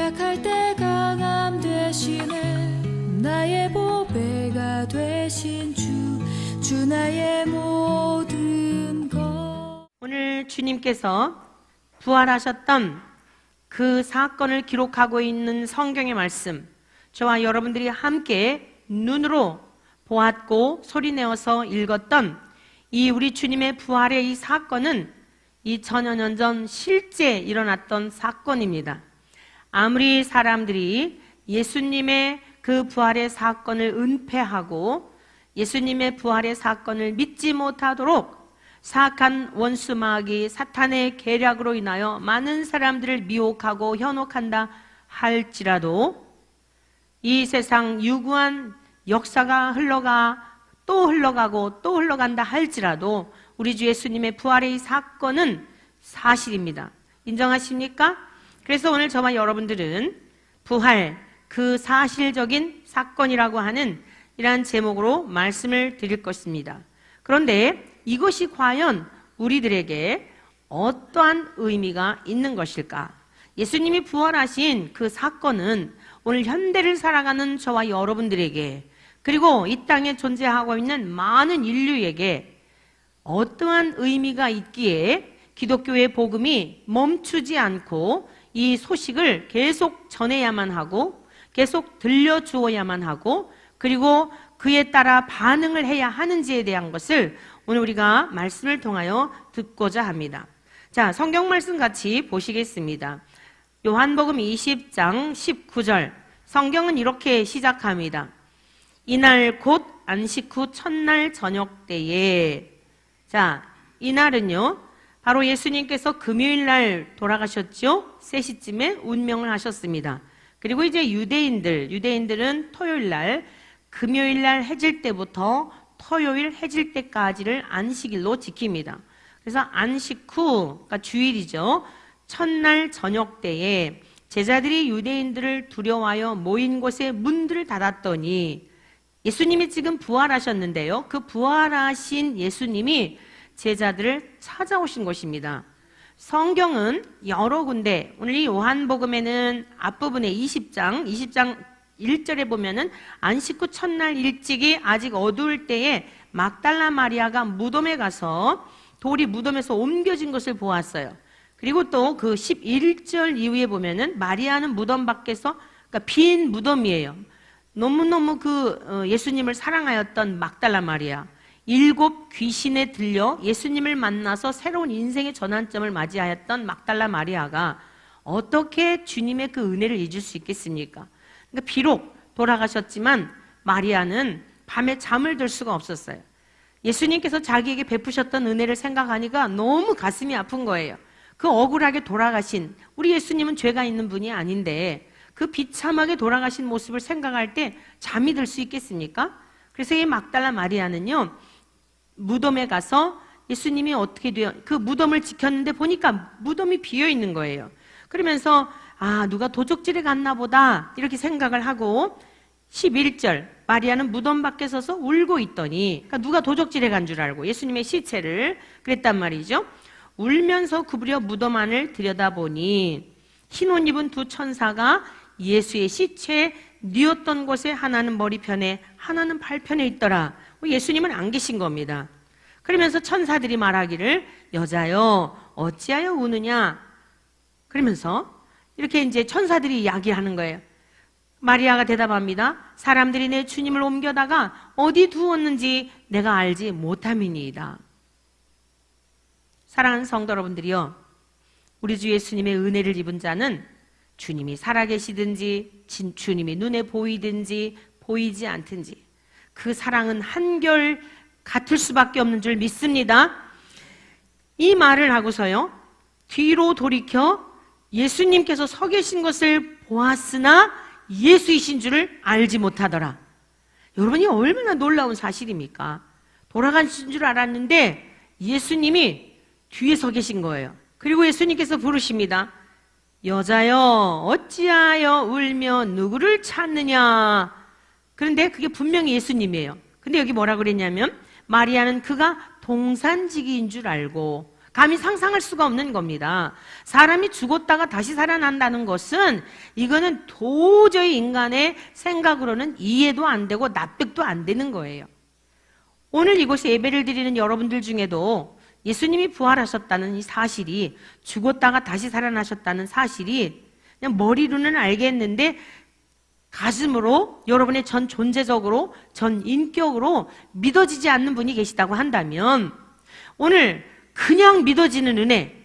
약할 때 강함 되시네. 나의 보배가 되신 주 나의 모든 것. 오늘 주님께서 부활하셨던 그 사건을 기록하고 있는 성경의 말씀, 저와 여러분들이 함께 눈으로 보았고 소리내어서 읽었던 이 우리 주님의 부활의 이 사건은 2000여 년 전 실제 일어났던 사건입니다. 아무리 사람들이 예수님의 그 부활의 사건을 은폐하고 예수님의 부활의 사건을 믿지 못하도록 사악한 원수 마귀 사탄의 계략으로 인하여 많은 사람들을 미혹하고 현혹한다 할지라도 이 세상 유구한 역사가 또 흘러가고 또 흘러간다 할지라도 우리 주 예수님의 부활의 이 사건은 사실입니다. 인정하십니까? 그래서 오늘 저와 여러분들은 부활, 그 사실적인 사건이라고 하는 이러한 제목으로 말씀을 드릴 것입니다. 그런데 이것이 과연 우리들에게 어떠한 의미가 있는 것일까? 예수님이 부활하신 그 사건은 오늘 현대를 살아가는 저와 여러분들에게, 그리고 이 땅에 존재하고 있는 많은 인류에게 어떠한 의미가 있기에 기독교의 복음이 멈추지 않고 이 소식을 계속 전해야만 하고 계속 들려주어야만 하고 그리고 그에 따라 반응을 해야 하는지에 대한 것을 오늘 우리가 말씀을 통하여 듣고자 합니다. 자, 성경 말씀 같이 보시겠습니다. 요한복음 20장 19절, 성경은 이렇게 시작합니다. 이날 곧 안식 후 첫날 저녁 때에. 자, 이날은요 바로 예수님께서 금요일날 돌아가셨죠. 3시쯤에 운명을 하셨습니다. 그리고 이제 유대인들은 토요일날, 금요일날 해질 때부터 토요일 해질 때까지를 안식일로 지킵니다. 그래서 안식 후, 그러니까 주일이죠, 첫날 저녁 때에 제자들이 유대인들을 두려워하여 모인 곳에 문들을 닫았더니, 예수님이 지금 부활하셨는데요, 그 부활하신 예수님이 제자들을 찾아오신 것입니다. 성경은 여러 군데, 오늘 이 요한복음에는 앞부분에 20장 1절에 보면은 안식 후 첫날 일찍이 아직 어두울 때에 막달라 마리아가 무덤에 가서 돌이 무덤에서 옮겨진 것을 보았어요. 그리고 또 그 11절 이후에 보면은 마리아는 무덤 밖에서, 그러니까 빈 무덤이에요. 너무너무 예수님을 사랑하였던 막달라 마리아, 7 귀신에 들려 예수님을 만나서 새로운 인생의 전환점을 맞이하였던 막달라 마리아가 어떻게 주님의 그 은혜를 잊을 수 있겠습니까? 그러니까 비록 돌아가셨지만 마리아는 밤에 잠을 들 수가 없었어요. 예수님께서 자기에게 베푸셨던 은혜를 생각하니까 너무 가슴이 아픈 거예요. 그 억울하게 돌아가신 우리 예수님은 죄가 있는 분이 아닌데 그 비참하게 돌아가신 모습을 생각할 때 잠이 들 수 있겠습니까? 그래서 이 막달라 마리아는요, 무덤에 가서 예수님이 어떻게 돼요? 그 무덤을 지켰는데 보니까 무덤이 비어 있는 거예요. 그러면서 누가 도적질에 갔나 보다 이렇게 생각을 하고 11절, 마리아는 무덤 밖에 서서 울고 있더니, 그러니까 누가 도적질에 간 줄 알고 예수님의 시체를 그랬단 말이죠. 울면서 구부려 무덤 안을 들여다보니 흰 옷 입은 두 천사가 예수의 시체에 뉘었던 곳에 하나는 머리편에 하나는 발편에 있더라. 예수님은 안 계신 겁니다. 그러면서 천사들이 말하기를 여자여 어찌하여 우느냐, 그러면서 이렇게 이제 천사들이 이야기하는 거예요. 마리아가 대답합니다. 사람들이 내 주님을 옮겨다가 어디 두었는지 내가 알지 못함이니이다. 사랑하는 성도 여러분들이요, 우리 주 예수님의 은혜를 입은 자는 주님이 살아계시든지 주님이 눈에 보이든지 보이지 않든지 그 사랑은 한결 같을 수밖에 없는 줄 믿습니다. 이 말을 하고서요, 뒤로 돌이켜 예수님께서 서 계신 것을 보았으나 예수이신 줄을 알지 못하더라. 여러분이 얼마나 놀라운 사실입니까? 돌아가신 줄 알았는데 예수님이 뒤에 서 계신 거예요. 그리고 예수님께서 부르십니다. 여자여 어찌하여 울며 누구를 찾느냐. 그런데 그게 분명히 예수님이에요. 근데 여기 뭐라 그랬냐면 마리아는 그가 동산지기인 줄 알고, 감히 상상할 수가 없는 겁니다. 사람이 죽었다가 다시 살아난다는 것은 이거는 도저히 인간의 생각으로는 이해도 안 되고 납득도 안 되는 거예요. 오늘 이곳에 예배를 드리는 여러분들 중에도 예수님이 부활하셨다는 이 사실이, 죽었다가 다시 살아나셨다는 사실이 그냥 머리로는 알겠는데 가슴으로, 여러분의 전 존재적으로, 전 인격으로 믿어지지 않는 분이 계시다고 한다면, 오늘 그냥 믿어지는 은혜,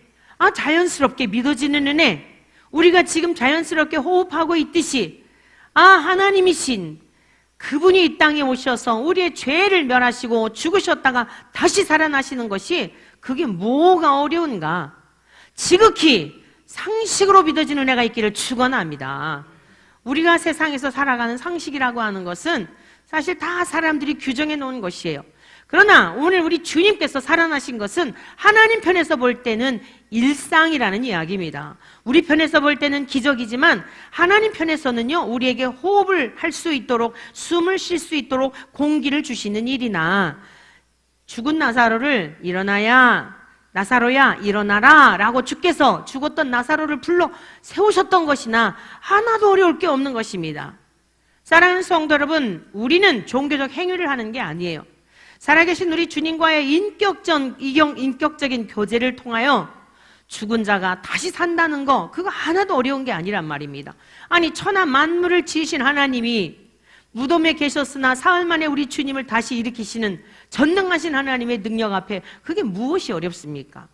자연스럽게 믿어지는 은혜, 우리가 지금 자연스럽게 호흡하고 있듯이 하나님이신 그분이 이 땅에 오셔서 우리의 죄를 멸하시고 죽으셨다가 다시 살아나시는 것이, 그게 뭐가 어려운가? 지극히 상식으로 믿어지는 은혜가 있기를 축원합니다. 우리가 세상에서 살아가는 상식이라고 하는 것은 사실 다 사람들이 규정해 놓은 것이에요. 그러나 오늘 우리 주님께서 살아나신 것은 하나님 편에서 볼 때는 일상이라는 이야기입니다. 우리 편에서 볼 때는 기적이지만 하나님 편에서는요, 우리에게 호흡을 할 수 있도록, 숨을 쉴 수 있도록 공기를 주시는 일이나, 죽은 나사로를 일어나야, 나사로야 일어나라 라고 주께서 죽었던 나사로를 불러 세우셨던 것이나 하나도 어려울 게 없는 것입니다. 사랑하는 성도 여러분, 우리는 종교적 행위를 하는 게 아니에요. 살아계신 우리 주님과의 인격적인 교제를 통하여 죽은 자가 다시 산다는 거, 그거 하나도 어려운 게 아니란 말입니다. 아니, 천하 만물을 지으신 하나님이 무덤에 계셨으나 사흘 만에 우리 주님을 다시 일으키시는 전능하신 하나님의 능력 앞에 그게 무엇이 어렵습니까?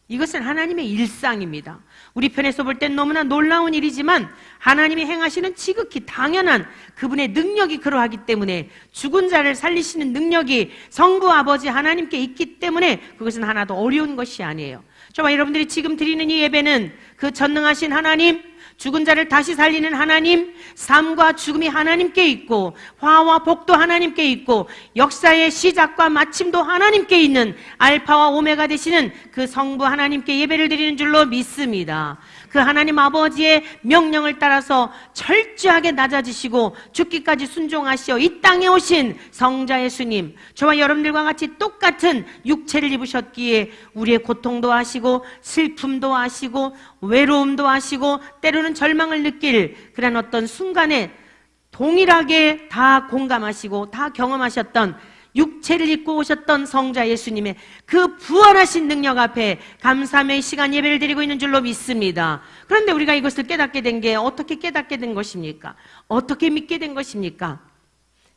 이것은 하나님의 일상입니다. 우리 편에서 볼 땐 너무나 놀라운 일이지만 하나님이 행하시는 지극히 당연한 그분의 능력이 그러하기 때문에, 죽은 자를 살리시는 능력이 성부 아버지 하나님께 있기 때문에 그것은 하나도 어려운 것이 아니에요. 저와 여러분들이 지금 드리는 이 예배는 그 전능하신 하나님, 죽은 자를 다시 살리는 하나님, 삶과 죽음이 하나님께 있고 화와 복도 하나님께 있고 역사의 시작과 마침도 하나님께 있는 알파와 오메가 되시는 그 성부 하나님께 예배를 드리는 줄로 믿습니다. 그 하나님 아버지의 명령을 따라서 철저하게 낮아지시고 죽기까지 순종하시어 이 땅에 오신 성자 예수님, 저와 여러분들과 같이 똑같은 육체를 입으셨기에 우리의 고통도 아시고 슬픔도 아시고 외로움도 아시고 때로는 절망을 느낄 그런 어떤 순간에 동일하게 다 공감하시고 다 경험하셨던, 육체를 입고 오셨던 성자 예수님의 그 부활하신 능력 앞에 감사함의 시간 예배를 드리고 있는 줄로 믿습니다. 그런데 우리가 이것을 깨닫게 된 게 어떻게 깨닫게 된 것입니까? 어떻게 믿게 된 것입니까?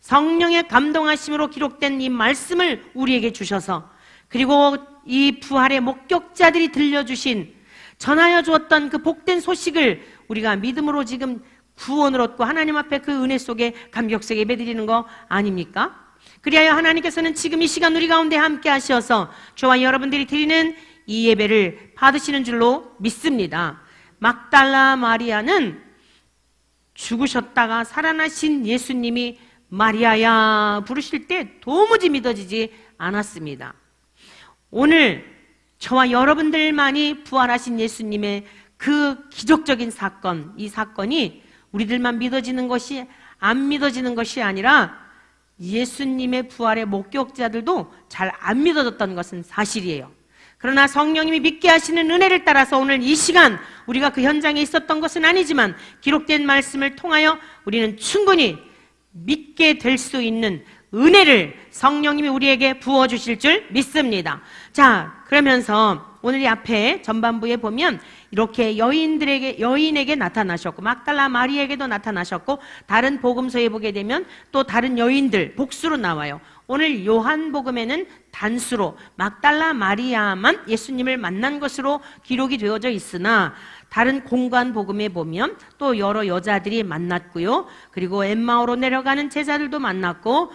성령의 감동하심으로 기록된 이 말씀을 우리에게 주셔서, 그리고 이 부활의 목격자들이 들려주신, 전하여 주었던 그 복된 소식을 우리가 믿음으로 지금 구원을 얻고 하나님 앞에 그 은혜 속에 감격스럽게 예배드리는 거 아닙니까? 그리하여 하나님께서는 지금 이 시간 우리 가운데 함께 하셔서 저와 여러분들이 드리는 이 예배를 받으시는 줄로 믿습니다. 막달라 마리아는 죽으셨다가 살아나신 예수님이 마리아야 부르실 때 도무지 믿어지지 않았습니다. 오늘 저와 여러분들만이 부활하신 예수님의 그 기적적인 사건, 이 사건이 우리들만 믿어지는 것이, 안 믿어지는 것이 아니라 예수님의 부활의 목격자들도 잘 안 믿어졌던 것은 사실이에요. 그러나 성령님이 믿게 하시는 은혜를 따라서 오늘 이 시간 우리가 그 현장에 있었던 것은 아니지만 기록된 말씀을 통하여 우리는 충분히 믿게 될 수 있는 은혜를 성령님이 우리에게 부어주실 줄 믿습니다. 자, 그러면서 오늘 이 앞에 전반부에 보면 이렇게 여인에게 나타나셨고 막달라 마리아에게도 나타나셨고, 다른 복음서에 보게 되면 또 다른 여인들 복수로 나와요. 오늘 요한복음에는 단수로 막달라 마리아만 예수님을 만난 것으로 기록이 되어져 있으나, 다른 공관 복음에 보면 또 여러 여자들이 만났고요. 그리고 엠마오로 내려가는 제자들도 만났고,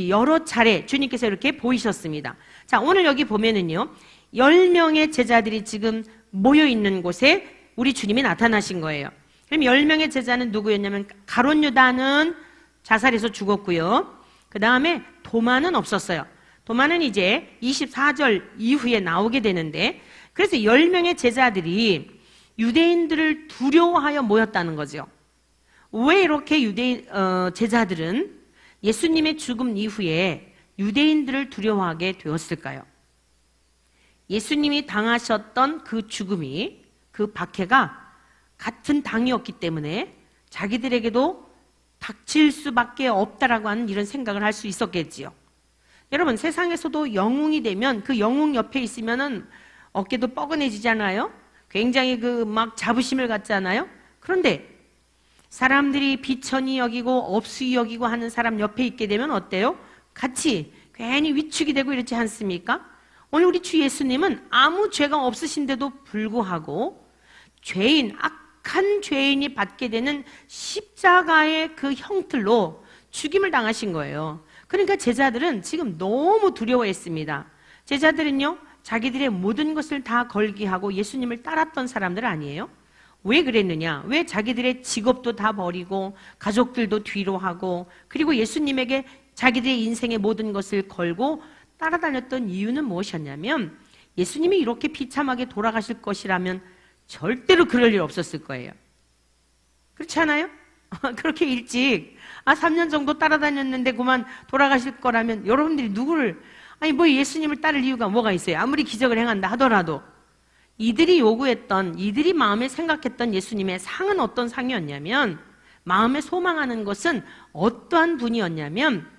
여러 차례 주님께서 이렇게 보이셨습니다. 자, 오늘 여기 보면은요, 10명의 제자들이 지금 모여 있는 곳에 우리 주님이 나타나신 거예요. 그럼 10명의 제자는 누구였냐면, 가룟 유다는 자살해서 죽었고요. 그 다음에 도마는 없었어요. 도마는 이제 24절 이후에 나오게 되는데, 그래서 10명의 제자들이 유대인들을 두려워하여 모였다는 거죠. 왜 이렇게 제자들은 예수님의 죽음 이후에 유대인들을 두려워하게 되었을까요? 예수님이 당하셨던 그 죽음이, 그 박해가 같은 당이었기 때문에 자기들에게도 닥칠 수밖에 없다라고 하는 이런 생각을 할 수 있었겠지요. 여러분, 세상에서도 영웅이 되면 그 영웅 옆에 있으면은 어깨도 뻐근해지잖아요. 굉장히 그 막 자부심을 갖잖아요. 그런데 사람들이 비천히 여기고 업수히 여기고 하는 사람 옆에 있게 되면 어때요? 같이 괜히 위축이 되고 이렇지 않습니까? 오늘 우리 주 예수님은 아무 죄가 없으신데도 불구하고 죄인, 악한 죄인이 받게 되는 십자가의 그 형틀로 죽임을 당하신 거예요. 그러니까 제자들은 지금 너무 두려워했습니다. 제자들은요, 자기들의 모든 것을 다 걸기하고 예수님을 따랐던 사람들 아니에요? 왜 그랬느냐? 왜 자기들의 직업도 다 버리고 가족들도 뒤로 하고 그리고 예수님에게 자기들의 인생의 모든 것을 걸고 따라다녔던 이유는 무엇이었냐면, 예수님이 이렇게 비참하게 돌아가실 것이라면 절대로 그럴 일 없었을 거예요. 그렇지 않아요? 그렇게 일찍 3년 정도 따라다녔는데 그만 돌아가실 거라면 여러분들이 누구를, 아니 뭐 예수님을 따를 이유가 뭐가 있어요? 아무리 기적을 행한다 하더라도. 이들이 요구했던, 이들이 마음에 생각했던 예수님의 상은 어떤 상이었냐면, 마음에 소망하는 것은 어떠한 분이었냐면,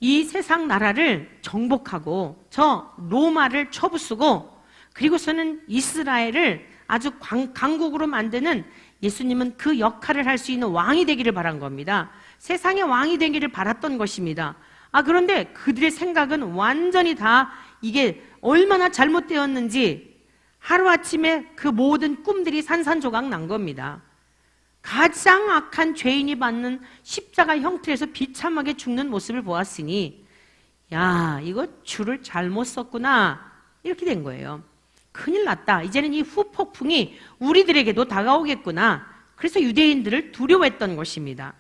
이 세상 나라를 정복하고 저 로마를 쳐부수고 그리고서는 이스라엘을 아주 강국으로 만드는, 예수님은 그 역할을 할 수 있는 왕이 되기를 바란 겁니다. 세상의 왕이 되기를 바랐던 것입니다. 그런데 그들의 생각은 완전히 다 이게 얼마나 잘못되었는지 하루아침에 그 모든 꿈들이 산산조각 난 겁니다. 가장 악한 죄인이 받는 십자가 형틀에서 비참하게 죽는 모습을 보았으니, 야, 이거 줄을 잘못 썼구나, 이렇게 된 거예요. 큰일 났다. 이제는 이 후폭풍이 우리들에게도 다가오겠구나. 그래서 유대인들을 두려워했던 것입니다.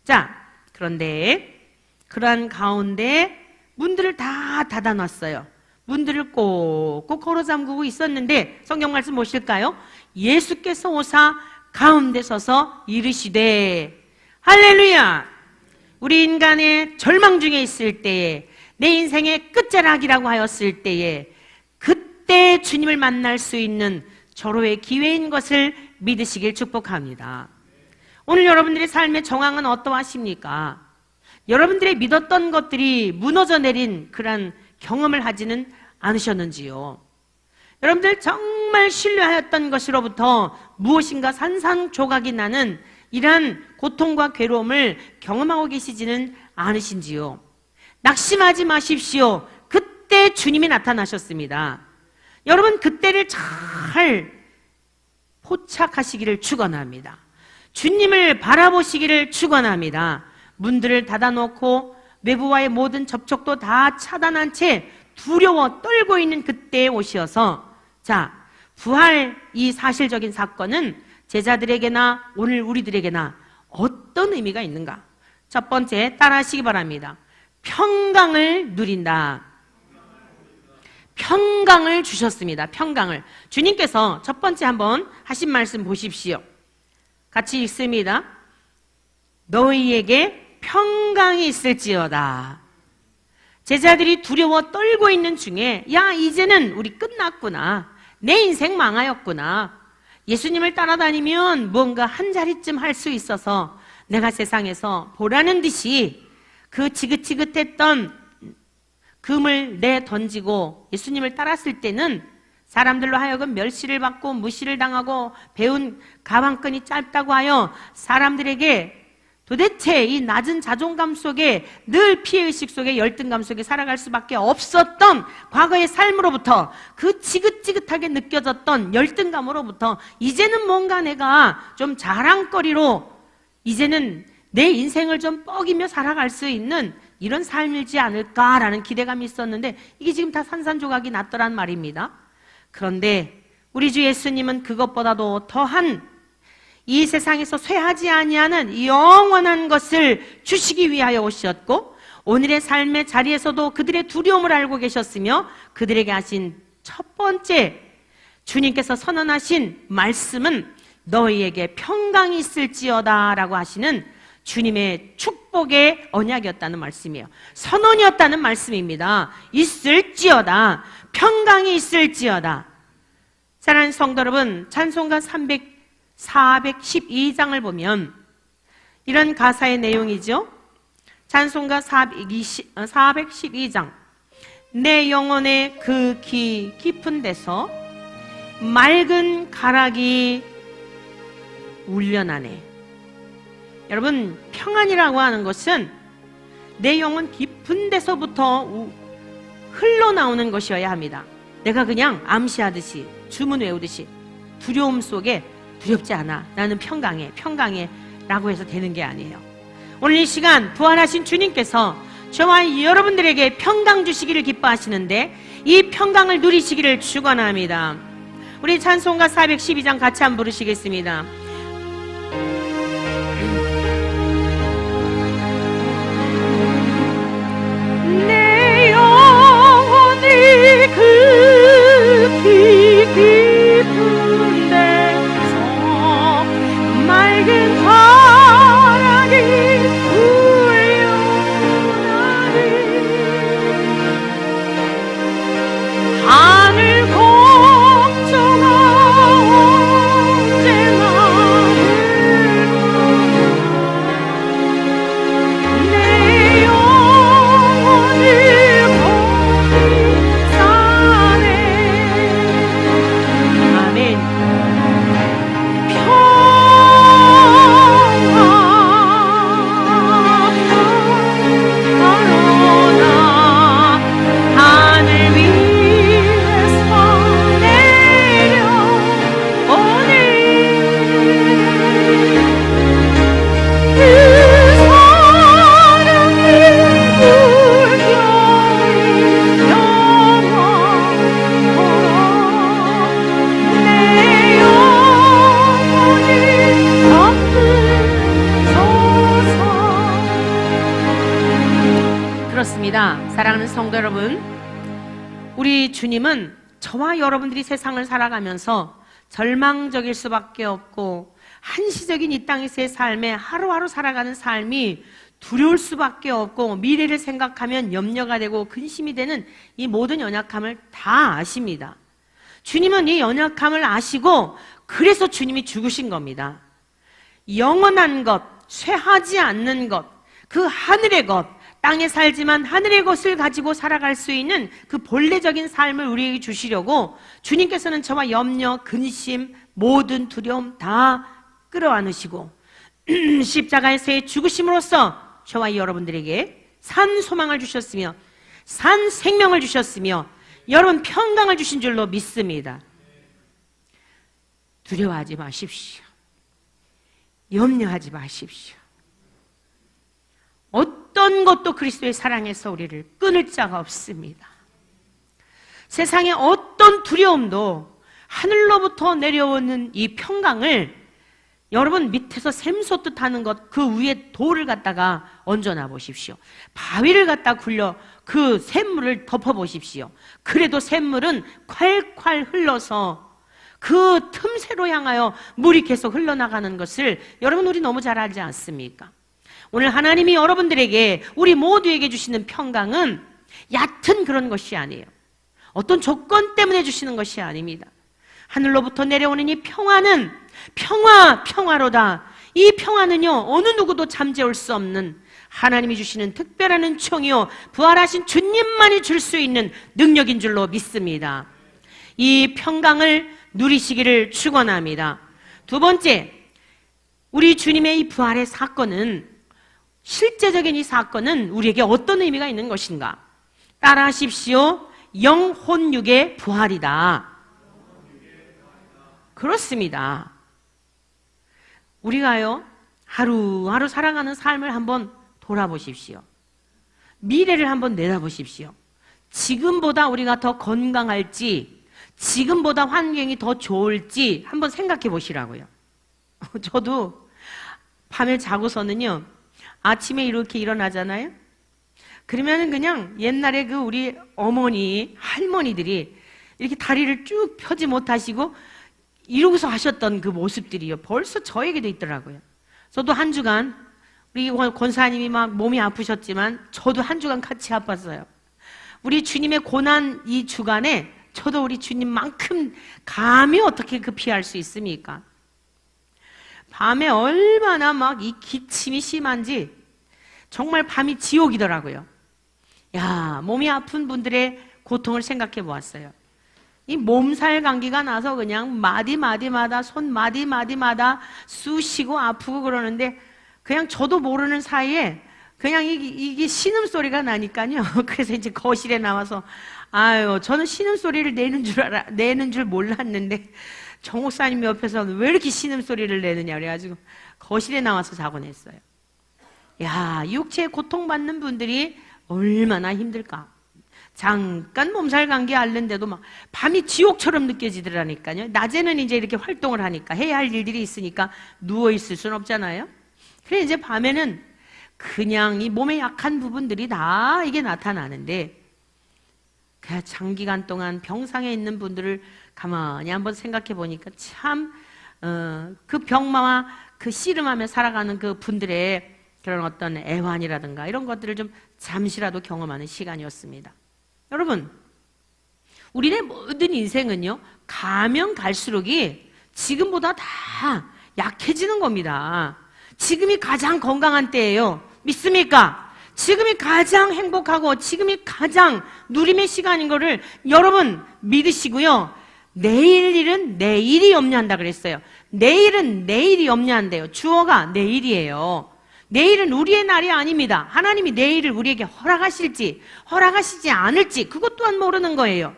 자, 그런데 그러한 가운데 문들을 다 닫아놨어요. 문들을 꼭꼭 걸어 잠그고 있었는데 성경 말씀 보실까요? 예수께서 오사 가운데 서서 이르시되, 할렐루야! 우리 인간의 절망 중에 있을 때에, 내 인생의 끝자락이라고 하였을 때에, 그때 주님을 만날 수 있는 절호의 기회인 것을 믿으시길 축복합니다. 오늘 여러분들의 삶의 정황은 어떠하십니까? 여러분들의 믿었던 것들이 무너져 내린 그런 경험을 하지는 않으셨는지요? 여러분들 정말 신뢰하였던 것으로부터 무엇인가 산산조각이 나는 이러한 고통과 괴로움을 경험하고 계시지는 않으신지요? 낙심하지 마십시오. 그때 주님이 나타나셨습니다. 여러분, 그때를 잘 포착하시기를 축원합니다. 주님을 바라보시기를 축원합니다. 문들을 닫아놓고 외부와의 모든 접촉도 다 차단한 채 두려워 떨고 있는 그때에 오셔서, 자, 부활, 이 사실적인 사건은 제자들에게나 오늘 우리들에게나 어떤 의미가 있는가? 첫 번째, 따라하시기 바랍니다. 평강을 누린다. 평강을 주셨습니다. 평강을. 주님께서 첫 번째 한번 하신 말씀 보십시오. 같이 읽습니다. 너희에게 평강이 있을지어다. 제자들이 두려워 떨고 있는 중에, 야, 이제는 우리 끝났구나. 내 인생 망하였구나. 예수님을 따라다니면 뭔가 한 자리쯤 할 수 있어서 내가 세상에서 보라는 듯이 그 지긋지긋했던 금을 내던지고 예수님을 따랐을 때는 사람들로 하여금 멸시를 받고 무시를 당하고 배운 가방끈이 짧다고 하여 사람들에게 도대체 이 낮은 자존감 속에 늘 피해의식 속에 열등감 속에 살아갈 수밖에 없었던 과거의 삶으로부터, 그 지긋지긋하게 느껴졌던 열등감으로부터 이제는 뭔가 내가 좀 자랑거리로 이제는 내 인생을 좀 뻐기며 살아갈 수 있는 이런 삶이지 않을까라는 기대감이 있었는데 이게 지금 다 산산조각이 났더란 말입니다. 그런데 우리 주 예수님은 그것보다도 더한 이 세상에서 쇠하지 아니하는 영원한 것을 주시기 위하여 오셨고, 오늘의 삶의 자리에서도 그들의 두려움을 알고 계셨으며 그들에게 하신 첫 번째 주님께서 선언하신 말씀은 너희에게 평강이 있을지어다 라고 하시는 주님의 축복 축복의 언약이었다는 말씀이에요. 선언이었다는 말씀입니다. 있을지어다. 평강이 있을지어다. 사랑하는 성도 여러분, 찬송가 412장을 보면 이런 가사의 내용이죠. 찬송가 412장. 내 영혼의 그 깊은 데서 맑은 가락이 울려나네. 여러분, 평안이라고 하는 것은 내 영혼 깊은 데서부터 흘러나오는 것이어야 합니다. 내가 그냥 암시하듯이 주문 외우듯이 두려움 속에 두렵지 않아, 나는 평강해 라고 해서 되는 게 아니에요. 오늘 이 시간 부활하신 주님께서 저와 여러분들에게 평강 주시기를 기뻐하시는데 이 평강을 누리시기를 축원합니다. 우리 찬송가 412장 같이 한번 부르시겠습니다. 내 영혼이 그 깊은 데서 맑은 가락이 울려나니 하늘 걱정아 언제나 내 영혼이 거기 사네. 아멘. 평화로다 하늘 위에서 내려오네. 그 사랑의 물결이 영원토록 내 영혼이 덮으소서. 그렇습니다. 사랑하는 성도 여러분, 우리 주님은 저와 여러분들이 세상을 살아가면서 절망적일 수밖에 없고 한시적인 이 땅에서의 삶에 하루하루 살아가는 삶이 두려울 수밖에 없고 미래를 생각하면 염려가 되고 근심이 되는 이 모든 연약함을 다 아십니다. 주님은 이 연약함을 아시고 그래서 주님이 죽으신 겁니다. 영원한 것, 쇠하지 않는 것, 그 하늘의 것, 땅에 살지만 하늘의 것을 가지고 살아갈 수 있는 그 본래적인 삶을 우리에게 주시려고 주님께서는 저와 염려, 근심, 모든 두려움 다 끌어안으시고 십자가에서의 죽으심으로써 저와 여러분들에게 산 소망을 주셨으며 산 생명을 주셨으며 여러분 평강을 주신 줄로 믿습니다. 두려워하지 마십시오. 염려하지 마십시오. 어떤 것도 그리스도의 사랑에서 우리를 끊을 자가 없습니다. 세상의 어떤 두려움도 하늘로부터 내려오는 이 평강을 여러분 밑에서 샘솟듯 하는 것, 그 위에 돌을 갖다가 얹어놔 보십시오. 바위를 갖다 굴려 그 샘물을 덮어 보십시오. 그래도 샘물은 콸콸 흘러서 그 틈새로 향하여 물이 계속 흘러나가는 것을 여러분 우리 너무 잘 알지 않습니까? 오늘 하나님이 여러분들에게 우리 모두에게 주시는 평강은 얕은 그런 것이 아니에요. 어떤 조건 때문에 주시는 것이 아닙니다. 하늘로부터 내려오는 이 평화는 평화로다. 이 평화는요 어느 누구도 잠재울 수 없는 하나님이 주시는 특별한 은총이요 부활하신 주님만이 줄 수 있는 능력인 줄로 믿습니다. 이 평강을 누리시기를 축원합니다. 두 번째, 우리 주님의 이 부활의 사건은 실제적인 이 사건은 우리에게 어떤 의미가 있는 것인가? 따라하십시오. 영혼육의 부활이다. 그렇습니다. 우리가요 하루하루 살아가는 삶을 한번 돌아보십시오. 미래를 한번 내다보십시오. 지금보다 우리가 더 건강할지 지금보다 환경이 더 좋을지 한번 생각해 보시라고요. 저도 밤에 자고서는요 아침에 이렇게 일어나잖아요. 그러면은 그냥 옛날에 그 우리 어머니, 할머니들이 이렇게 다리를 쭉 펴지 못하시고 이러고서 하셨던 그 모습들이요 벌써 저에게도 있더라고요. 저도 한 주간 우리 권사님이 막 몸이 아프셨지만 저도 한 주간 같이 아팠어요. 우리 주님의 고난 이 주간에 저도 우리 주님만큼 감히 어떻게 그 피할 수 있습니까? 밤에 얼마나 막 이 기침이 심한지 정말 밤이 지옥이더라고요. 야, 몸이 아픈 분들의 고통을 생각해 보았어요. 이 몸살 감기가 나서 그냥 마디마디마다 손 마디마디마다 쑤시고 아프고 그러는데 그냥 저도 모르는 사이에 그냥 이게 신음소리가 나니까요. 그래서 이제 거실에 나와서 아유, 저는 신음소리를 내는 줄 몰랐는데 정 목사님 옆에서 왜 이렇게 신음소리를 내느냐 그래가지고 거실에 나와서 자곤 했어요. 야, 육체에 고통받는 분들이 얼마나 힘들까. 잠깐 몸살 감기 앓는데도 막 밤이 지옥처럼 느껴지더라니까요. 낮에는 이제 이렇게 활동을 하니까 해야 할 일들이 있으니까 누워 있을 수는 없잖아요. 그래 이제 밤에는 그냥 이 몸에 약한 부분들이 다 이게 나타나는데 그냥 장기간 동안 병상에 있는 분들을 가만히 한번 생각해 보니까 참 그 병마와 그 씨름하며 살아가는 그 분들의 그런 어떤 애환이라든가 이런 것들을 좀 잠시라도 경험하는 시간이었습니다. 여러분, 우리의 모든 인생은요, 가면 갈수록이 지금보다 다 약해지는 겁니다. 지금이 가장 건강한 때예요. 믿습니까? 지금이 가장 행복하고 지금이 가장 누림의 시간인 거를 여러분 믿으시고요. 내일 일은 내일이 염려한다 그랬어요. 내일은 내일이 염려한대요. 주어가 내일이에요. 내일은 우리의 날이 아닙니다. 하나님이 내일을 우리에게 허락하실지 허락하시지 않을지 그것 또한 모르는 거예요.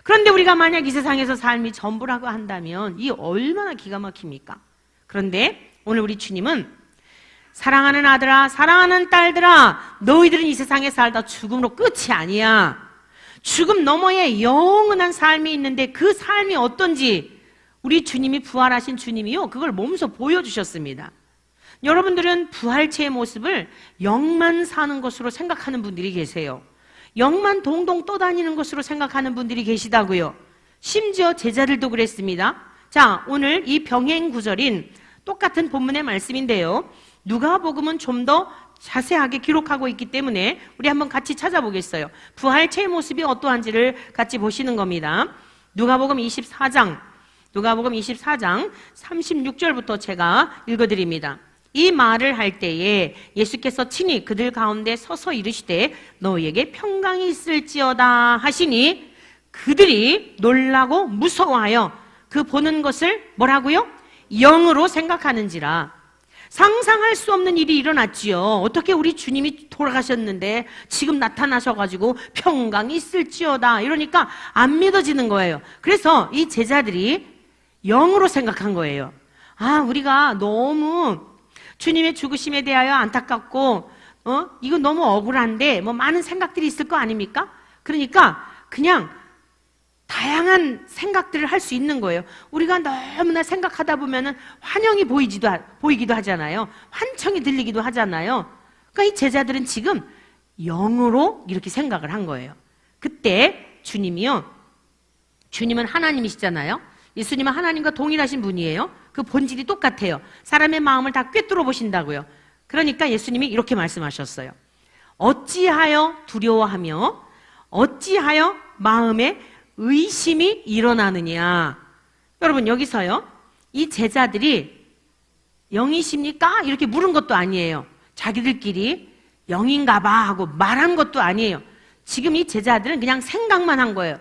그런데 우리가 만약 이 세상에서 삶이 전부라고 한다면 이 얼마나 기가 막힙니까? 그런데 오늘 우리 주님은 사랑하는 아들아, 사랑하는 딸들아, 너희들은 이 세상에 살다 죽음으로 끝이 아니야. 죽음 너머에 영원한 삶이 있는데 그 삶이 어떤지 우리 주님이 부활하신 주님이요, 그걸 몸소 보여주셨습니다. 여러분들은 부활체의 모습을 영만 사는 것으로 생각하는 분들이 계세요. 영만 동동 떠다니는 것으로 생각하는 분들이 계시다고요. 심지어 제자들도 그랬습니다. 자, 오늘 이 병행 구절인 똑같은 본문의 말씀인데요. 누가복음은 좀 더 자세하게 기록하고 있기 때문에 우리 한번 같이 찾아보겠어요. 부활체의 모습이 어떠한지를 같이 보시는 겁니다. 누가복음 24장 36절부터 제가 읽어드립니다. 이 말을 할 때에 예수께서 친히 그들 가운데 서서 이르시되 너희에게 평강이 있을지어다 하시니 그들이 놀라고 무서워하여 그 보는 것을 뭐라고요? 영으로 생각하는지라. 상상할 수 없는 일이 일어났지요. 어떻게 우리 주님이 돌아가셨는데 지금 나타나셔가지고 평강이 있을지어다 이러니까 안 믿어지는 거예요. 그래서 이 제자들이 영으로 생각한 거예요. 아, 우리가 너무 주님의 죽으심에 대하여 안타깝고 이거 너무 억울한데 뭐 많은 생각들이 있을 거 아닙니까? 그러니까 그냥 다양한 생각들을 할 수 있는 거예요. 우리가 너무나 생각하다 보면은 환영이 보이기도 하잖아요. 환청이 들리기도 하잖아요. 그러니까 이 제자들은 지금 영으로 이렇게 생각을 한 거예요. 그때 주님은 하나님이시잖아요. 예수님은 하나님과 동일하신 분이에요. 그 본질이 똑같아요. 사람의 마음을 다 꿰뚫어 보신다고요. 그러니까 예수님이 이렇게 말씀하셨어요. 어찌하여 두려워하며 어찌하여 마음에 의심이 일어나느냐. 여러분, 여기서요, 이 제자들이 영이십니까? 이렇게 물은 것도 아니에요. 자기들끼리 영인가 봐 하고 말한 것도 아니에요. 지금 이 제자들은 그냥 생각만 한 거예요.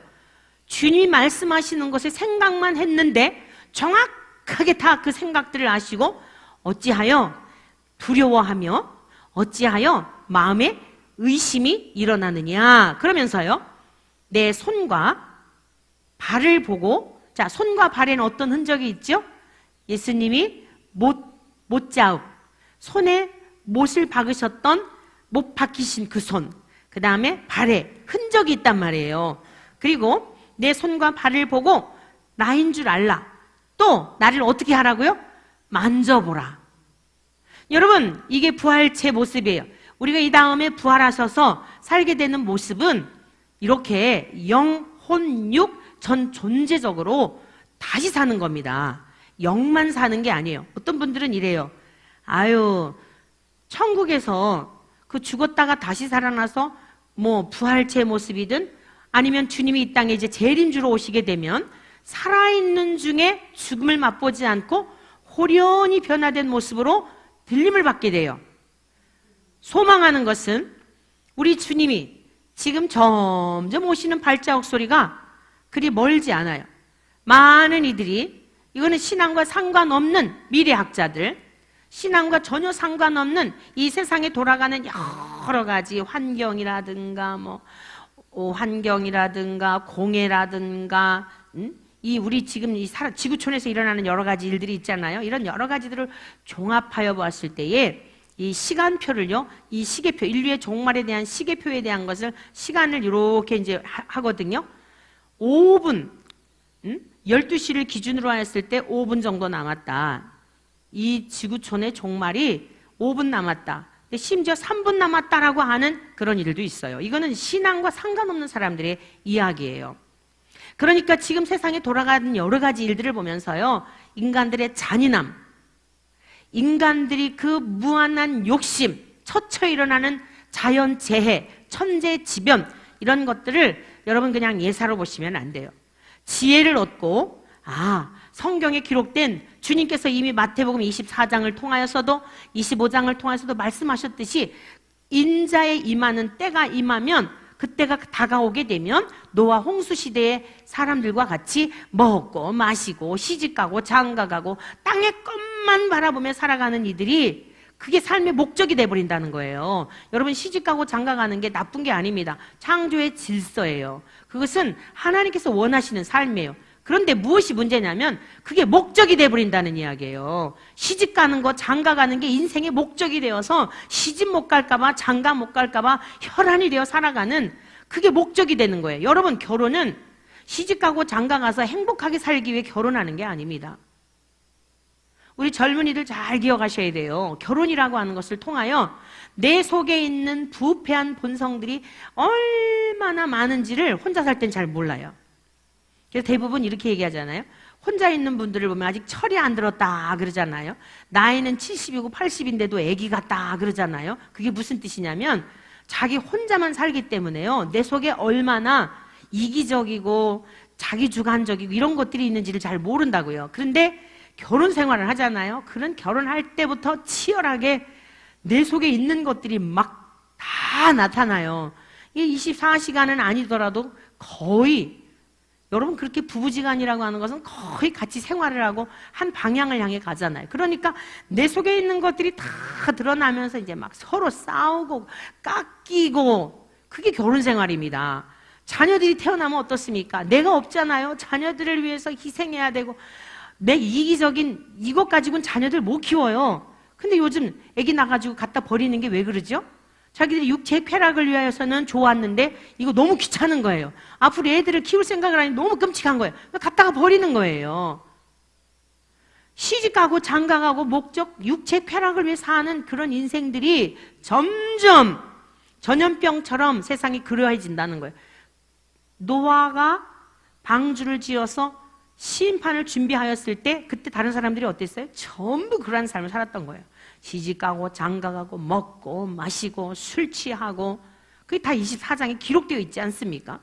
주님이 말씀하시는 것에 생각만 했는데 정확하게 다 그 생각들을 아시고 어찌하여 두려워하며 어찌하여 마음에 의심이 일어나느냐. 그러면서요, 내 손과 발을 보고, 자, 손과 발에는 어떤 흔적이 있죠? 예수님이 못자국, 손에 못을 박으셨던, 못 박히신 그 손, 그 다음에 발에 흔적이 있단 말이에요. 그리고 내 손과 발을 보고 나인 줄 알라. 또 나를 어떻게 하라고요? 만져보라. 여러분, 이게 부활체 모습이에요. 우리가 이 다음에 부활하셔서 살게 되는 모습은 이렇게 영, 혼, 육 전 존재적으로 다시 사는 겁니다. 영만 사는 게 아니에요. 어떤 분들은 이래요. 아유, 천국에서 그 죽었다가 다시 살아나서 뭐 부활체 모습이든 아니면 주님이 이 땅에 이제 재림주로 오시게 되면 살아있는 중에 죽음을 맛보지 않고 호련히 변화된 모습으로 들림을 받게 돼요. 소망하는 것은 우리 주님이 지금 점점 오시는 발자국 소리가 그리 멀지 않아요. 많은 이들이, 이거는 신앙과 상관없는 미래학자들, 신앙과 전혀 상관없는 이 세상에 돌아가는 여러 가지 환경이라든가 환경이라든가 공해라든가 이 우리 지금 이 지구촌에서 일어나는 여러 가지 일들이 있잖아요. 이런 여러 가지들을 종합하여 보았을 때에 이 시간표를요, 이 시계표, 인류의 종말에 대한 시계표에 대한 것을 시간을 이렇게 이제 하거든요. 5분, 12시를 기준으로 했을 때 5분 정도 남았다. 이 지구촌의 종말이 5분 남았다. 근데 심지어 3분 남았다라고 하는 그런 일도 있어요. 이거는 신앙과 상관없는 사람들의 이야기예요. 그러니까 지금 세상에 돌아가는 여러 가지 일들을 보면서요, 인간들의 잔인함, 인간들이 그 무한한 욕심, 처처 일어나는 자연재해, 천재지변, 이런 것들을 여러분 그냥 예사로 보시면 안 돼요. 지혜를 얻고, 성경에 기록된 주님께서 이미 마태복음 24장을 통하여서도 25장을 통해서도 말씀하셨듯이 인자에 임하는 때가 임하면, 그때가 다가오게 되면 노아 홍수 시대의 사람들과 같이 먹고 마시고 시집가고 장가가고 땅의 것만 바라보며 살아가는 이들이, 그게 삶의 목적이 돼버린다는 거예요. 여러분, 시집가고 장가가는 게 나쁜 게 아닙니다. 창조의 질서예요. 그것은 하나님께서 원하시는 삶이에요. 그런데 무엇이 문제냐면 그게 목적이 돼버린다는 이야기예요. 시집 가는 거, 장가 가는 게 인생의 목적이 되어서 시집 못 갈까봐, 장가 못 갈까봐 혈안이 되어 살아가는, 그게 목적이 되는 거예요. 여러분, 결혼은 시집 가고 장가 가서 행복하게 살기 위해 결혼하는 게 아닙니다. 우리 젊은이들 잘 기억하셔야 돼요. 결혼이라고 하는 것을 통하여 내 속에 있는 부패한 본성들이 얼마나 많은지를 혼자 살 땐 잘 몰라요. 그래서 대부분 이렇게 얘기하잖아요. 혼자 있는 분들을 보면 아직 철이 안 들었다 그러잖아요. 나이는 70이고 80인데도 애기 같다 그러잖아요. 그게 무슨 뜻이냐면 자기 혼자만 살기 때문에요, 내 속에 얼마나 이기적이고 자기주관적이고 이런 것들이 있는지를 잘 모른다고요. 그런데 결혼 생활을 하잖아요. 그런 결혼할 때부터 치열하게 내 속에 있는 것들이 막 다 나타나요. 이 24시간은 아니더라도 거의, 여러분, 그렇게 부부지간이라고 하는 것은 거의 같이 생활을 하고 한 방향을 향해 가잖아요. 그러니까 내 속에 있는 것들이 다 드러나면서 이제 막 서로 싸우고 깎이고, 그게 결혼 생활입니다. 자녀들이 태어나면 어떻습니까? 내가 없잖아요. 자녀들을 위해서 희생해야 되고, 내 이기적인 이것 가지고는 자녀들 못 키워요. 근데 요즘 애기 나가지고 갖다 버리는 게 왜 그러죠? 자기들이 육체 쾌락을 위하여서는 좋았는데 이거 너무 귀찮은 거예요. 앞으로 애들을 키울 생각을 하니 너무 끔찍한 거예요. 갖다가 버리는 거예요. 시집가고 장가가고 목적, 육체 쾌락을 위해 사는 그런 인생들이 점점 전염병처럼 세상이 그러해진다는 거예요. 노아가 방주를 지어서 심판을 준비하였을 때 그때 다른 사람들이 어땠어요? 전부 그러한 삶을 살았던 거예요. 시집가고 장가가고 먹고 마시고 술 취하고, 그게 다 24장에 기록되어 있지 않습니까?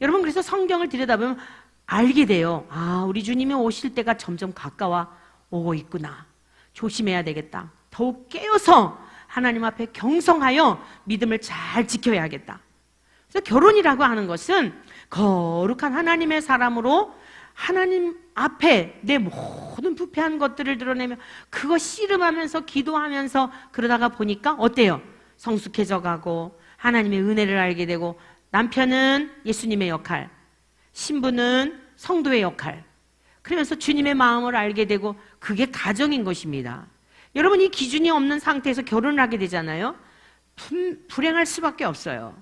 여러분, 그래서 성경을 들여다보면 알게 돼요. 우리 주님이 오실 때가 점점 가까워 오고 있구나. 조심해야 되겠다. 더욱 깨어서 하나님 앞에 경성하여 믿음을 잘 지켜야겠다. 그래서 결혼이라고 하는 것은 거룩한 하나님의 사람으로 하나님 앞에 내 모든 부패한 것들을 드러내며 그거 씨름하면서 기도하면서 그러다가 보니까 어때요? 성숙해져 가고 하나님의 은혜를 알게 되고, 남편은 예수님의 역할, 신부는 성도의 역할, 그러면서 주님의 마음을 알게 되고, 그게 가정인 것입니다. 여러분, 이 기준이 없는 상태에서 결혼을 하게 되잖아요. 불행할 수밖에 없어요.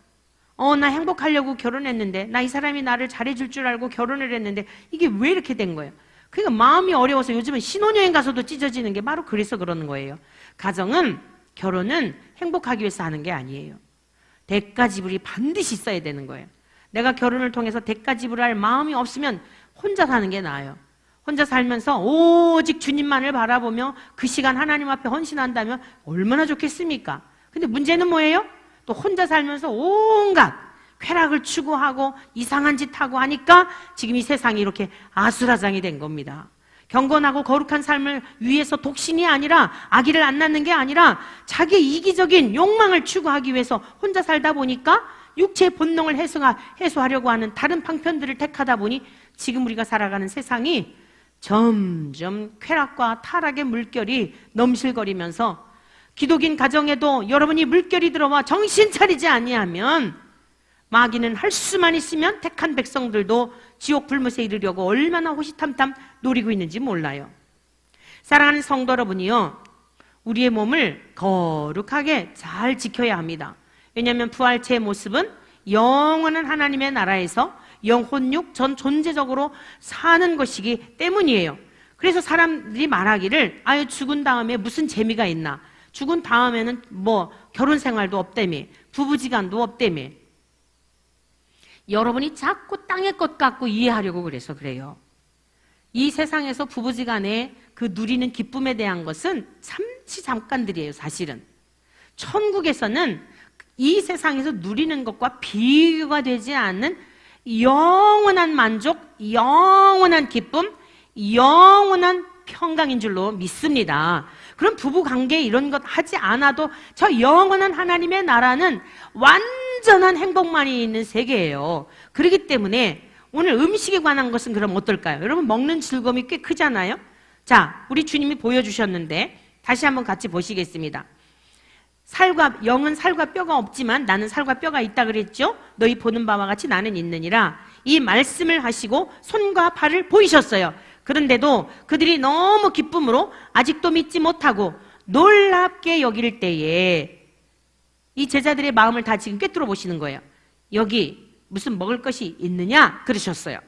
나 행복하려고 결혼했는데, 나 이 사람이 나를 잘해줄 줄 알고 결혼을 했는데 이게 왜 이렇게 된 거예요? 그러니까 마음이 어려워서 요즘은 신혼여행 가서도 찢어지는 게 바로 그래서 그러는 거예요. 가정은, 결혼은 행복하기 위해서 하는 게 아니에요. 대가 지불이 반드시 있어야 되는 거예요. 내가 결혼을 통해서 대가 지불할 마음이 없으면 혼자 사는 게 나아요. 혼자 살면서 오직 주님만을 바라보며 그 시간 하나님 앞에 헌신한다면 얼마나 좋겠습니까? 근데 문제는 뭐예요? 또 혼자 살면서 온갖 쾌락을 추구하고 이상한 짓 하고 하니까 지금 이 세상이 이렇게 아수라장이 된 겁니다. 경건하고 거룩한 삶을 위해서 독신이 아니라 아기를 안 낳는 게 아니라 자기 이기적인 욕망을 추구하기 위해서 혼자 살다 보니까 육체의 본능을 해소하려고 하는 다른 방편들을 택하다 보니 지금 우리가 살아가는 세상이 점점 쾌락과 타락의 물결이 넘실거리면서 기독인 가정에도 여러분이 물결이 들어와 정신 차리지 아니하면 마귀는 할 수만 있으면 택한 백성들도 지옥 불못에 이르려고 얼마나 호시탐탐 노리고 있는지 몰라요. 사랑하는 성도 여러분이요, 우리의 몸을 거룩하게 잘 지켜야 합니다. 왜냐하면 부활체의 모습은 영원한 하나님의 나라에서 영혼육 전 존재적으로 사는 것이기 때문이에요. 그래서 사람들이 말하기를 아유 죽은 다음에 무슨 재미가 있나, 죽은 다음에는 뭐 결혼 생활도 없다며, 부부지간도 없다며. 여러분이 자꾸 땅의 것 갖고 이해하려고 그래서 그래요. 이 세상에서 부부지간에 그 누리는 기쁨에 대한 것은 잠시 잠깐들이에요. 사실은 천국에서는 이 세상에서 누리는 것과 비교가 되지 않는 영원한 만족, 영원한 기쁨, 영원한 평강인 줄로 믿습니다. 그럼 부부관계 이런 것 하지 않아도 저 영원한 하나님의 나라는 완전한 행복만이 있는 세계예요. 그렇기 때문에 오늘 음식에 관한 것은 그럼 어떨까요? 여러분 먹는 즐거움이 꽤 크잖아요. 자, 우리 주님이 보여주셨는데 다시 한번 같이 보시겠습니다. 영은 살과 뼈가 없지만 나는 살과 뼈가 있다 그랬죠? 너희 보는 바와 같이 나는 있느니라. 이 말씀을 하시고 손과 발을 보이셨어요. 그런데도 그들이 너무 기쁨으로 아직도 믿지 못하고 놀랍게 여길 때에 이 제자들의 마음을 다 지금 꿰뚫어 보시는 거예요. 여기 무슨 먹을 것이 있느냐 그러셨어요.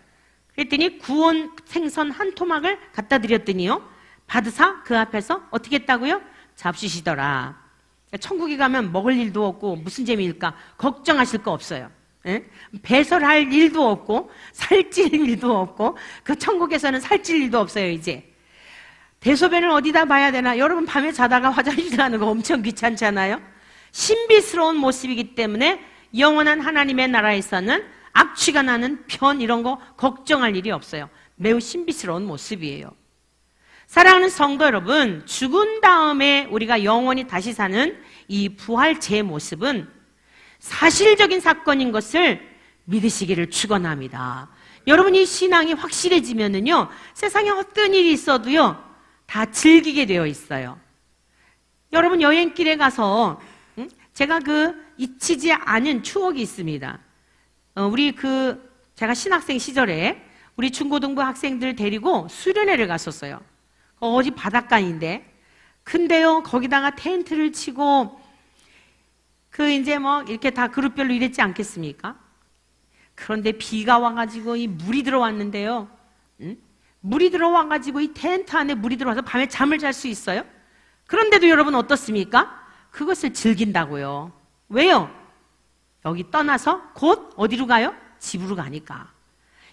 그랬더니 구운 생선 한 토막을 갖다 드렸더니요, 받으사 그 앞에서 어떻게 했다고요? 잡수시더라. 천국에 가면 먹을 일도 없고 무슨 재미일까? 걱정하실 거 없어요. 예? 배설할 일도 없고 살찔 일도 없고 그 천국에서는 살찔 일도 없어요. 이제 대소변을 어디다 봐야 되나? 여러분 밤에 자다가 화장실 가는 거 엄청 귀찮잖아요. 신비스러운 모습이기 때문에 영원한 하나님의 나라에서는 악취가 나는 편 이런 거 걱정할 일이 없어요. 매우 신비스러운 모습이에요. 사랑하는 성도 여러분, 죽은 다음에 우리가 영원히 다시 사는 이 부활체의 모습은 사실적인 사건인 것을 믿으시기를 축원합니다. 여러분이 신앙이 확실해지면은요, 세상에 어떤 일이 있어도요 다 즐기게 되어 있어요. 여러분 여행길에 가서 제가 잊히지 않은 추억이 있습니다. 제가 신학생 시절에 우리 중고등부 학생들 데리고 수련회를 갔었어요. 어디 바닷가인데, 근데요 거기다가 텐트를 치고 이제 이렇게 다 그룹별로 이랬지 않겠습니까? 그런데 비가 와가지고 이 물이 들어왔는데요. 물이 들어와가지고 이 텐트 안에 물이 들어와서 밤에 잠을 잘 수 있어요? 그런데도 여러분 어떻습니까? 그것을 즐긴다고요. 왜요? 여기 떠나서 곧 어디로 가요? 집으로 가니까.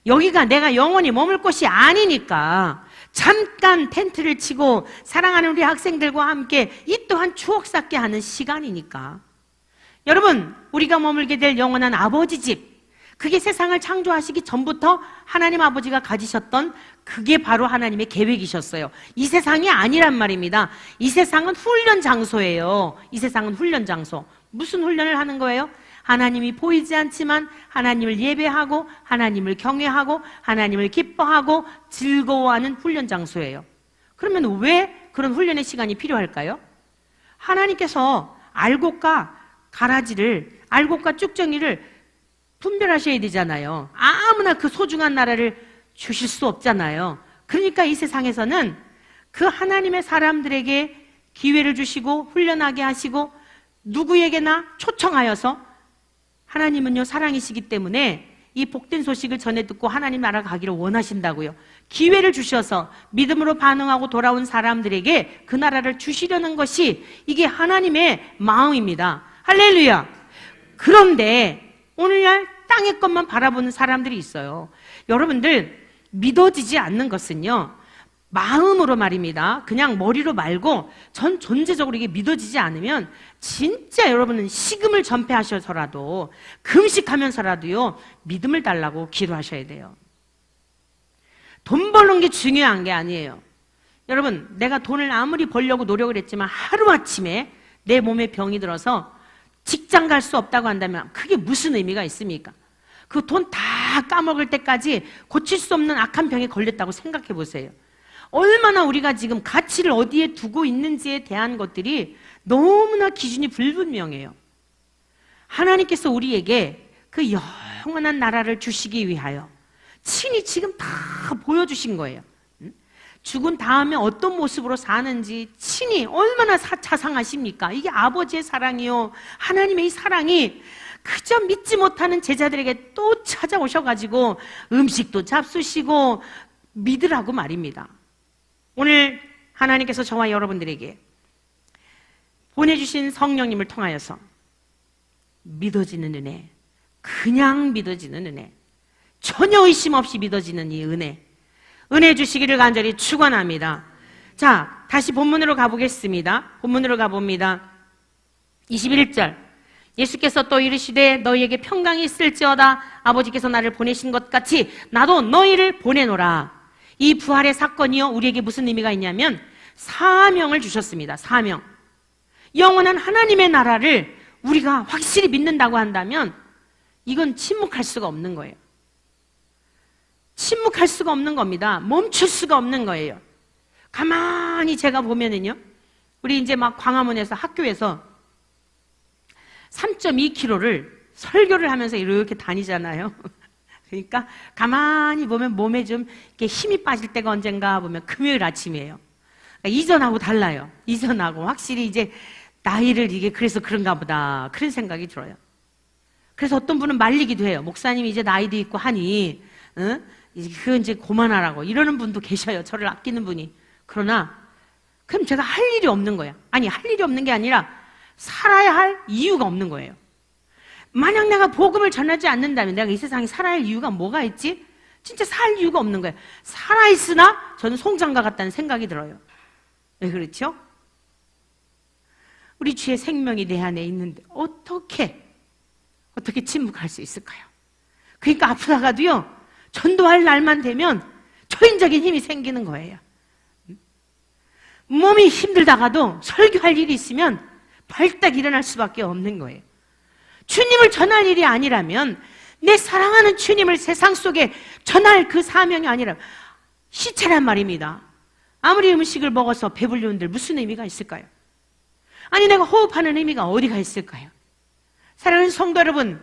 여기가 내가 영원히 머물 곳이 아니니까 잠깐 텐트를 치고 사랑하는 우리 학생들과 함께 이 또한 추억 쌓게 하는 시간이니까. 여러분, 우리가 머물게 될 영원한 아버지 집, 그게 세상을 창조하시기 전부터 하나님 아버지가 가지셨던 그게 바로 하나님의 계획이셨어요. 이 세상이 아니란 말입니다. 이 세상은 훈련 장소예요. 이 세상은 훈련 장소. 무슨 훈련을 하는 거예요? 하나님이 보이지 않지만 하나님을 예배하고 하나님을 경외하고 하나님을 기뻐하고 즐거워하는 훈련 장소예요. 그러면 왜 그런 훈련의 시간이 필요할까요? 하나님께서 알곡과 가라지를, 알곡과 쭉정이를 분별하셔야 되잖아요. 아무나 그 소중한 나라를 주실 수 없잖아요. 그러니까 이 세상에서는 그 하나님의 사람들에게 기회를 주시고 훈련하게 하시고 누구에게나 초청하여서, 하나님은요 사랑이시기 때문에 이 복된 소식을 전해 듣고 하나님 나라 가기를 원하신다고요. 기회를 주셔서 믿음으로 반응하고 돌아온 사람들에게 그 나라를 주시려는 것이 이게 하나님의 마음입니다. 할렐루야. 그런데 오늘날 땅의 것만 바라보는 사람들이 있어요. 여러분들, 믿어지지 않는 것은요, 마음으로 말입니다. 그냥 머리로 말고 전 존재적으로 이게 믿어지지 않으면 진짜 여러분은 식음을 전폐하셔서라도 금식하면서라도요, 믿음을 달라고 기도하셔야 돼요. 돈 버는 게 중요한 게 아니에요. 여러분, 내가 돈을 아무리 벌려고 노력을 했지만 하루아침에 내 몸에 병이 들어서 직장 갈 수 없다고 한다면 그게 무슨 의미가 있습니까? 그 돈 다 까먹을 때까지 고칠 수 없는 악한 병에 걸렸다고 생각해 보세요. 얼마나 우리가 지금 가치를 어디에 두고 있는지에 대한 것들이 너무나 기준이 불분명해요. 하나님께서 우리에게 그 영원한 나라를 주시기 위하여 친히 지금 다 보여주신 거예요. 죽은 다음에 어떤 모습으로 사는지 친히 얼마나 자상하십니까? 이게 아버지의 사랑이요, 하나님의 이 사랑이 그저 믿지 못하는 제자들에게 또 찾아오셔가지고 음식도 잡수시고 믿으라고 말입니다. 오늘 하나님께서 저와 여러분들에게 보내주신 성령님을 통하여서 믿어지는 은혜, 그냥 믿어지는 은혜, 전혀 의심 없이 믿어지는 이 은혜 주시기를 간절히 축원합니다. 자, 다시 본문으로 가보겠습니다. 본문으로 가봅니다. 21절. 예수께서 또 이르시되 너희에게 평강이 있을지어다. 아버지께서 나를 보내신 것 같이 나도 너희를 보내노라. 이 부활의 사건이요, 우리에게 무슨 의미가 있냐면 사명을 주셨습니다. 사명. 영원한 하나님의 나라를 우리가 확실히 믿는다고 한다면 이건 침묵할 수가 없는 거예요. 침묵할 수가 없는 겁니다. 멈출 수가 없는 거예요. 가만히 제가 보면은요, 우리 이제 막 광화문에서 학교에서 3.2km를 설교를 하면서 이렇게 다니잖아요. 그러니까 가만히 보면 몸에 좀 이렇게 힘이 빠질 때가 언젠가 보면 금요일 아침이에요. 그러니까 이전하고 달라요. 이전하고 확실히 이제 나이를 이게 그래서 그런가 보다, 그런 생각이 들어요. 그래서 어떤 분은 말리기도 해요. 목사님이 이제 나이도 있고 하니 그거 이제 그만하라고 이러는 분도 계셔요. 저를 아끼는 분이. 그러나 그럼 제가 할 일이 없는 거야. 아니, 할 일이 없는 게 아니라 살아야 할 이유가 없는 거예요. 만약 내가 복음을 전하지 않는다면 내가 이 세상에 살아야 할 이유가 뭐가 있지? 진짜 살 이유가 없는 거예요. 살아있으나 저는 송장과 같다는 생각이 들어요. 왜 그렇죠? 우리 주의 생명이 내 안에 있는데 어떻게 침묵할 수 있을까요? 그러니까 아프다가도요, 전도할 날만 되면 초인적인 힘이 생기는 거예요. 몸이 힘들다가도 설교할 일이 있으면 발딱 일어날 수밖에 없는 거예요. 주님을 전할 일이 아니라면, 내 사랑하는 주님을 세상 속에 전할 그 사명이 아니라 시체란 말입니다. 아무리 음식을 먹어서 배불리는데 무슨 의미가 있을까요? 아니, 내가 호흡하는 의미가 어디가 있을까요? 사랑하는 성도 여러분,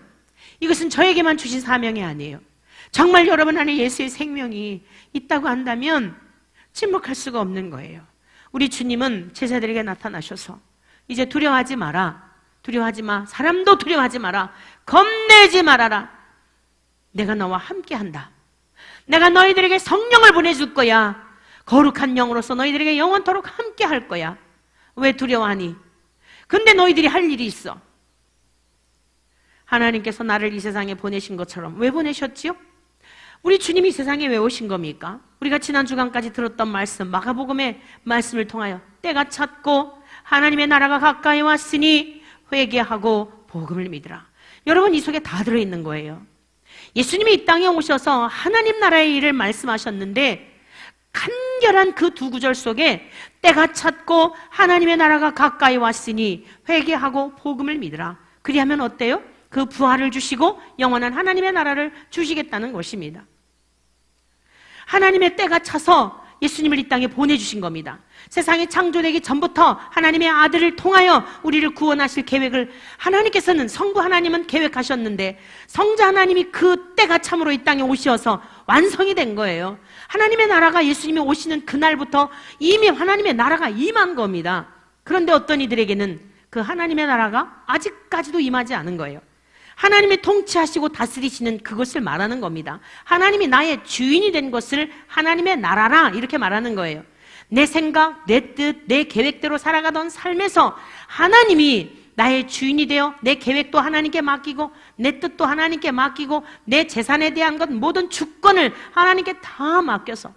이것은 저에게만 주신 사명이 아니에요. 정말 여러분 안에 예수의 생명이 있다고 한다면 침묵할 수가 없는 거예요. 우리 주님은 제자들에게 나타나셔서 이제 두려워하지 마라. 두려워하지 마. 사람도 두려워하지 마라. 겁내지 말아라. 내가 너와 함께한다. 내가 너희들에게 성령을 보내줄 거야. 거룩한 영으로서 너희들에게 영원토록 함께할 거야. 왜 두려워하니? 근데 너희들이 할 일이 있어. 하나님께서 나를 이 세상에 보내신 것처럼 왜 보내셨지요? 우리 주님이 세상에 왜 오신 겁니까? 우리가 지난 주간까지 들었던 말씀, 마가복음의 말씀을 통하여 때가 찼고 하나님의 나라가 가까이 왔으니 회개하고 복음을 믿으라. 여러분, 이 속에 다 들어있는 거예요. 예수님이 이 땅에 오셔서 하나님 나라의 일을 말씀하셨는데 간결한 그 두 구절 속에 때가 찼고 하나님의 나라가 가까이 왔으니 회개하고 복음을 믿으라. 그리하면 어때요? 그 부활을 주시고 영원한 하나님의 나라를 주시겠다는 것입니다. 하나님의 때가 차서 예수님을 이 땅에 보내주신 겁니다. 세상이 창조되기 전부터 하나님의 아들을 통하여 우리를 구원하실 계획을 하나님께서는, 성부 하나님은 계획하셨는데 성자 하나님이 그 때가 참으로 이 땅에 오셔서 완성이 된 거예요. 하나님의 나라가 예수님이 오시는 그날부터 이미 하나님의 나라가 임한 겁니다. 그런데 어떤 이들에게는 그 하나님의 나라가 아직까지도 임하지 않은 거예요. 하나님이 통치하시고 다스리시는 그것을 말하는 겁니다. 하나님이 나의 주인이 된 것을 하나님의 나라라 이렇게 말하는 거예요. 내 생각, 내 뜻, 내 계획대로 살아가던 삶에서 하나님이 나의 주인이 되어 내 계획도 하나님께 맡기고 내 뜻도 하나님께 맡기고 내 재산에 대한 것 모든 주권을 하나님께 다 맡겨서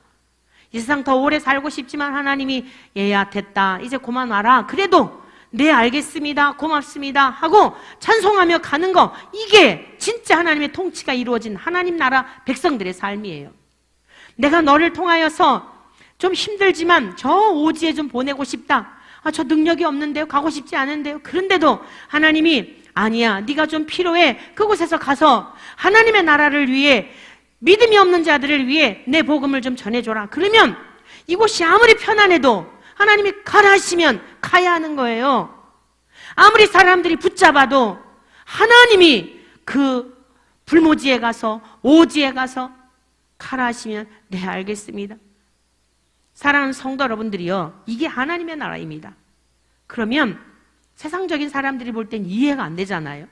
이 세상 더 오래 살고 싶지만 하나님이 얘야 됐다 이제 그만 와라 그래도 네 알겠습니다 고맙습니다 하고 찬송하며 가는 거 이게 진짜 하나님의 통치가 이루어진 하나님 나라 백성들의 삶이에요. 내가 너를 통하여서 좀 힘들지만 저 오지에 좀 보내고 싶다. 저 능력이 없는데요 가고 싶지 않은데요. 그런데도 하나님이 아니야 네가 좀 필요해 그곳에서 가서 하나님의 나라를 위해 믿음이 없는 자들을 위해 내 복음을 좀 전해줘라. 그러면 이곳이 아무리 편안해도 하나님이 가라 하시면 가야 하는 거예요. 아무리 사람들이 붙잡아도 하나님이 그 불모지에 가서 오지에 가서 가라 하시면 네 알겠습니다. 사랑하는 성도 여러분들이요 이게 하나님의 나라입니다. 그러면 세상적인 사람들이 볼 땐 이해가 안 되잖아요.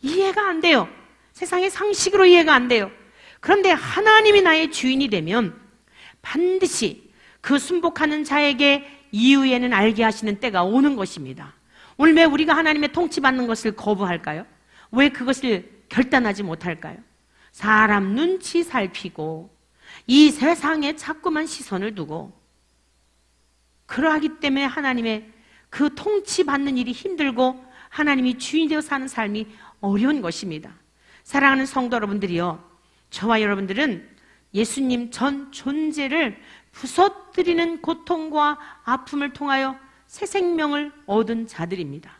이해가 안 돼요. 세상의 상식으로 이해가 안 돼요. 그런데 하나님이 나의 주인이 되면 반드시 그 순복하는 자에게 이후에는 알게 하시는 때가 오는 것입니다. 오늘 왜 우리가 하나님의 통치받는 것을 거부할까요? 왜 그것을 결단하지 못할까요? 사람 눈치 살피고 이 세상에 자꾸만 시선을 두고 그러하기 때문에 하나님의 그 통치받는 일이 힘들고 하나님이 주인이 되어 사는 삶이 어려운 것입니다. 사랑하는 성도 여러분들이요 저와 여러분들은 예수님 전 존재를 부서뜨리는 고통과 아픔을 통하여 새 생명을 얻은 자들입니다.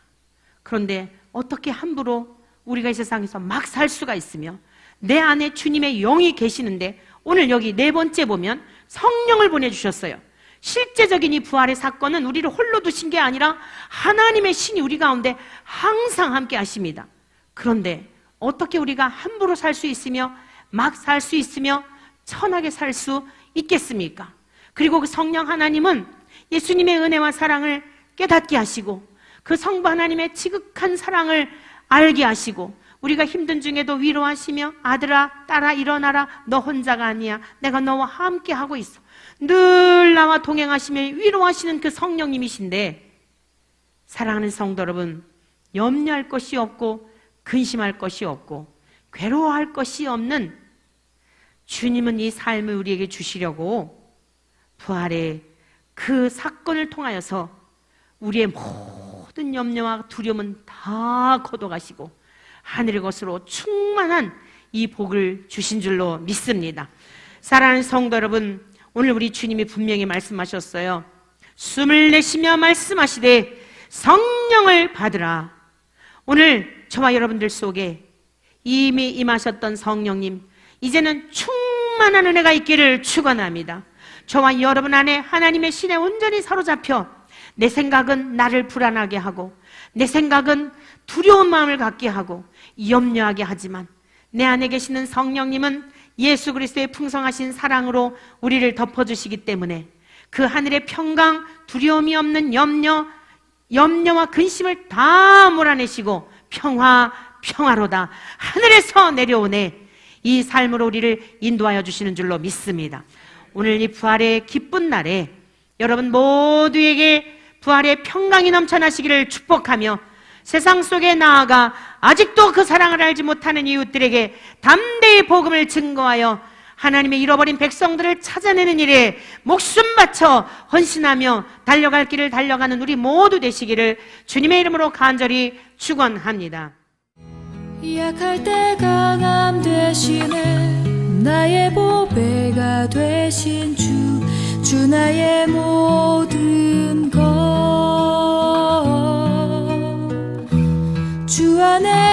그런데 어떻게 함부로 우리가 이 세상에서 막 살 수가 있으며 내 안에 주님의 영이 계시는데 오늘 여기 네 번째 보면 성령을 보내주셨어요. 실제적인 이 부활의 사건은 우리를 홀로 두신 게 아니라 하나님의 신이 우리 가운데 항상 함께 하십니다. 그런데 어떻게 우리가 함부로 살 수 있으며 막 살 수 있으며 천하게 살 수 있겠습니까? 그리고 그 성령 하나님은 예수님의 은혜와 사랑을 깨닫게 하시고 그 성부 하나님의 지극한 사랑을 알게 하시고 우리가 힘든 중에도 위로하시며 아들아 딸아 일어나라 너 혼자가 아니야 내가 너와 함께 하고 있어 늘 나와 동행하시며 위로하시는 그 성령님이신데 사랑하는 성도 여러분 염려할 것이 없고 근심할 것이 없고 괴로워할 것이 없는 주님은 이 삶을 우리에게 주시려고 부활의 그 사건을 통하여서 우리의 모든 염려와 두려움은 다 걷어가시고 하늘의 것으로 충만한 이 복을 주신 줄로 믿습니다. 사랑하는 성도 여러분 오늘 우리 주님이 분명히 말씀하셨어요. 숨을 내쉬며 말씀하시되 성령을 받으라. 오늘 저와 여러분들 속에 이미 임하셨던 성령님 이제는 충만한 은혜가 있기를 축원합니다. 저와 여러분 안에 하나님의 신에 온전히 사로잡혀 내 생각은 나를 불안하게 하고 내 생각은 두려운 마음을 갖게 하고 염려하게 하지만 내 안에 계시는 성령님은 예수 그리스도의 풍성하신 사랑으로 우리를 덮어주시기 때문에 그 하늘의 평강, 두려움이 없는 염려와 근심을 다 몰아내시고 평화로다 하늘에서 내려오네 이 삶으로 우리를 인도하여 주시는 줄로 믿습니다. 오늘 이 부활의 기쁜 날에 여러분 모두에게 부활의 평강이 넘쳐나시기를 축복하며 세상 속에 나아가 아직도 그 사랑을 알지 못하는 이웃들에게 담대히 복음을 증거하여 하나님의 잃어버린 백성들을 찾아내는 일에 목숨 바쳐 헌신하며 달려갈 길을 달려가는 우리 모두 되시기를 주님의 이름으로 간절히 축원합니다. 약할 때 강함 되시네 나의 보배가 되신 주 나의 모든 것 주 안에